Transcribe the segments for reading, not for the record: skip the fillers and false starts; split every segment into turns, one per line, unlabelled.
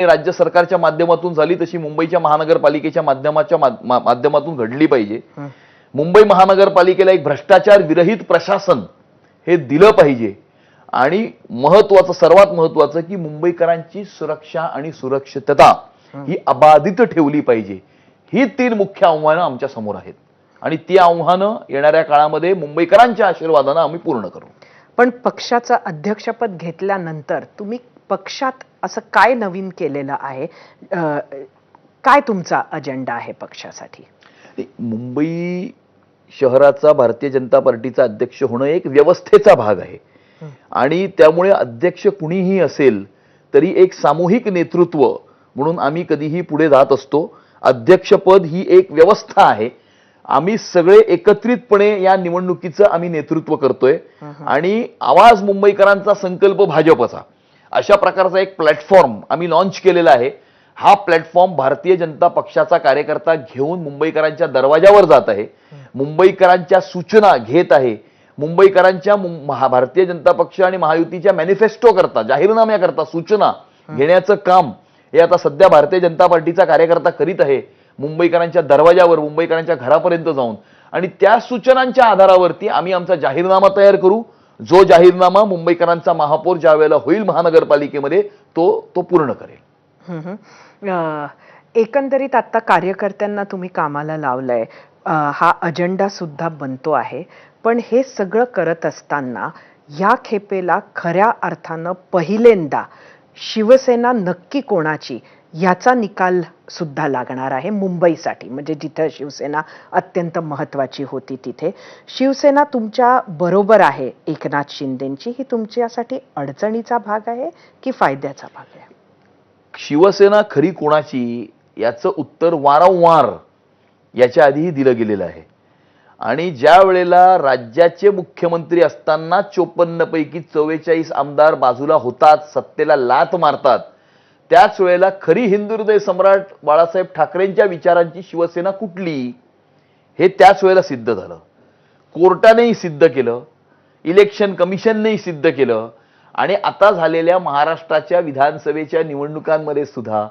राज्य सरकारच्या माध्यमातून झाली तशी मुंबईच्या महानगरपालिकेच्या माध्यमातून घडली पाहिजे. मुंबई महानगरपालिकेला एक भ्रष्टाचार विरहित प्रशासन हे दिलं पाहिजे आणि सर्वात महत्वाचं की मुंबईकरांची सुरक्षा आणि सुरक्षितता ही अबाधित ठेवली पाहिजे. ही 3 मुख्य आव्हानं आमच्या समोर आहेत आणि ती आव्हानं येणाऱ्या काळामध्ये मुंबईकरांच्या आशीर्वादानं आम्ही पूर्ण करू.
पण पक्षाचं अध्यक्षपद घेतल्यानंतर तुम्ही पक्षात असं काय नवीन केलेलं आहे? काय तुमचा अजेंडा आहे पक्षासाठी?
मुंबई शहराचा भारतीय जनता पार्टीचा अध्यक्ष होणं एक व्यवस्थेचा भाग आहे आणि त्यामुळे अध्यक्ष कुणीही असेल तरी एक सामूहिक नेतृत्व म्हणून आम्ही कधीही पुढे जात असतो. अध्यक्षपद ही एक व्यवस्था आहे. आम्ही सगळे एकत्रितपणे या निवडणुकीचं आम्ही नेतृत्व करतोय आणि आवाज मुंबईकरांचा संकल्प भाजपचा अशा प्रकारचा एक प्लॅटफॉर्म आम्ही लॉन्च केलेला आहे. हा प्लॅटफॉर्म भारतीय जनता पक्षाचा कार्यकर्ता घेऊन मुंबईकरांच्या दरवाजावर जात आहे, मुंबईकरांच्या सूचना घेत आहे, मुंबईकरांच्या भारतीय जनता पक्ष आणि महायुतीच्या मॅनिफेस्टो करता जाहीरनाम्याकरता सूचना घेण्याचं काम हे आता सध्या भारतीय जनता पार्टीचा कार्यकर्ता करीत आहे. मुंबईकरांच्या दरवाजावर मुंबईकरांच्या घरापर्यंत जाऊन आणि त्या सूचनांच्या आधारावरती आम्ही आमचा जाहीरनामा तयार करू. जो जाहीरनामा मुंबईकरांचा महापौर ज्या वेळेला होईल महानगरपालिकेमध्ये तो पूर्ण करेल.
एकंदरीत आता कार्यकर्त्यांना तुम्ही कामाला लावलंय, हा अजेंडा सुद्धा बनतो आहे. पण हे सगळं करत असताना या खेपेला खऱ्या अर्थानं पहिल्यांदा शिवसेना नक्की कोणाची याचा निकाल सुद्धा लागणार आहे मुंबईसाठी. म्हणजे जिथे शिवसेना अत्यंत महत्वाची होती तिथे शिवसेना तुमच्या बरोबर आहे एकनाथ शिंदेंची, ही तुमच्यासाठी अडचणीचा भाग आहे की फायद्याचा भाग आहे?
शिवसेना खरी कोणाची याचं उत्तर वारंवार याच्या आधीही दिलं गेलेलं आहे आणि ज्या वेळेला राज्याचे मुख्यमंत्री असताना 54 पैकी 44 आमदार बाजूला होतात, सत्तेला लाथ मारतात, त्याच वेळेला खरी हिंदू हृदय सम्राट बाळासाहेब ठाकरेंच्या विचारांची शिवसेना कुठली हे त्याच वेळेला सिद्ध झालं. कोर्टानेही सिद्ध केलं, इलेक्शन कमिशननेही सिद्ध केलं आणि आता झालेल्या महाराष्ट्राच्या विधानसभेच्या निवडणुकांमध्ये सुद्धा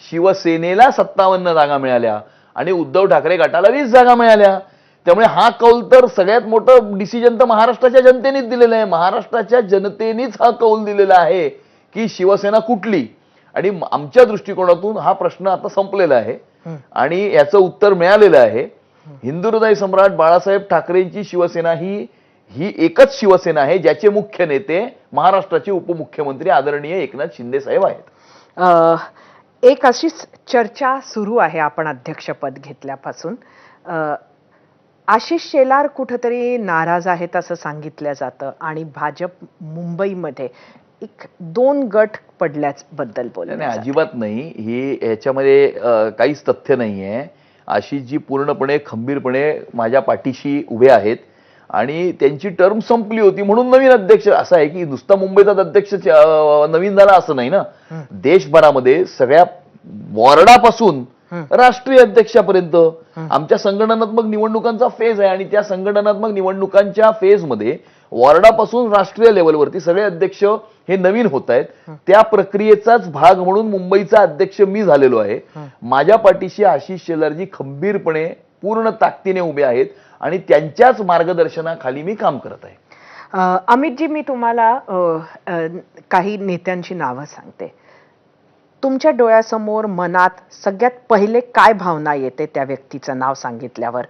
शिवसेनेला 57 जागा मिळाल्या आणि उद्धव ठाकरे गटाला 20 जागा मिळाल्या. त्यामुळे हा कौल तर सगळ्यात मोठं डिसिजन तर महाराष्ट्राच्या जनतेनेच दिलेलं आहे. महाराष्ट्राच्या जनतेनेच हा कौल दिलेला आहे की शिवसेना कुठली आणि आमच्या दृष्टिकोनातून हा प्रश्न आता संपलेला आहे आणि याचं उत्तर मिळालेलं आहे. हिंदू हृदय सम्राट बाळासाहेब ठाकरेंची शिवसेना ही एकच शिवसेना आहे ज्याचे मुख्य नेते महाराष्ट्राचे उपमुख्यमंत्री आदरणीय एकनाथ शिंदे साहेब आहेत.
एक अशीच चर्चा सुरू आहे आपण अध्यक्षपद घेतल्यापासून. आशिष शेलार कुठेतरी नाराज आहेत असं सांगितलं जातं आणि भाजप मुंबईमध्ये 1-2 गट पडल्याबद्दल बोलत
नाही. अजिबात नाही. ही ह्याच्यामध्ये काहीच तथ्य नाहीये. आशिषजी पूर्णपणे खंबीरपणे माझ्या पाठीशी उभे आहेत आणि त्यांची टर्म संपली होती म्हणून नवीन अध्यक्ष असं आहे की नुसता मुंबईचा अध्यक्ष नवीन झाला असं नाही ना. देशभरामध्ये सगळ्या वॉर्डापासून राष्ट्रीय अध्यक्षापर्यंत आमच्या संघटनात्मक निवडणुकांचा फेज आहे आणि त्या संघटनात्मक निवडणुकांच्या फेजमध्ये वॉर्डापासून राष्ट्रीय लेवलवरती सगळे अध्यक्ष हे नवीन होत आहेत. त्या प्रक्रियेचाच भाग म्हणून मुंबईचा अध्यक्ष मी झालेलो आहे. माझ्या पाठीशी आशिष शेलारजी खंबीरपणे पूर्ण ताकदीने उभे आहेत आणि त्यांच्याच मार्गदर्शनाखाली मी काम करत आहे.
अमितजी, मी तुम्हाला काही नेत्यांची नावं सांगते. तुमच्या डोळ्यासमोर मनात सगळ्यात पहिले काय भावना येते त्या व्यक्तीचं नाव सांगितल्यावर?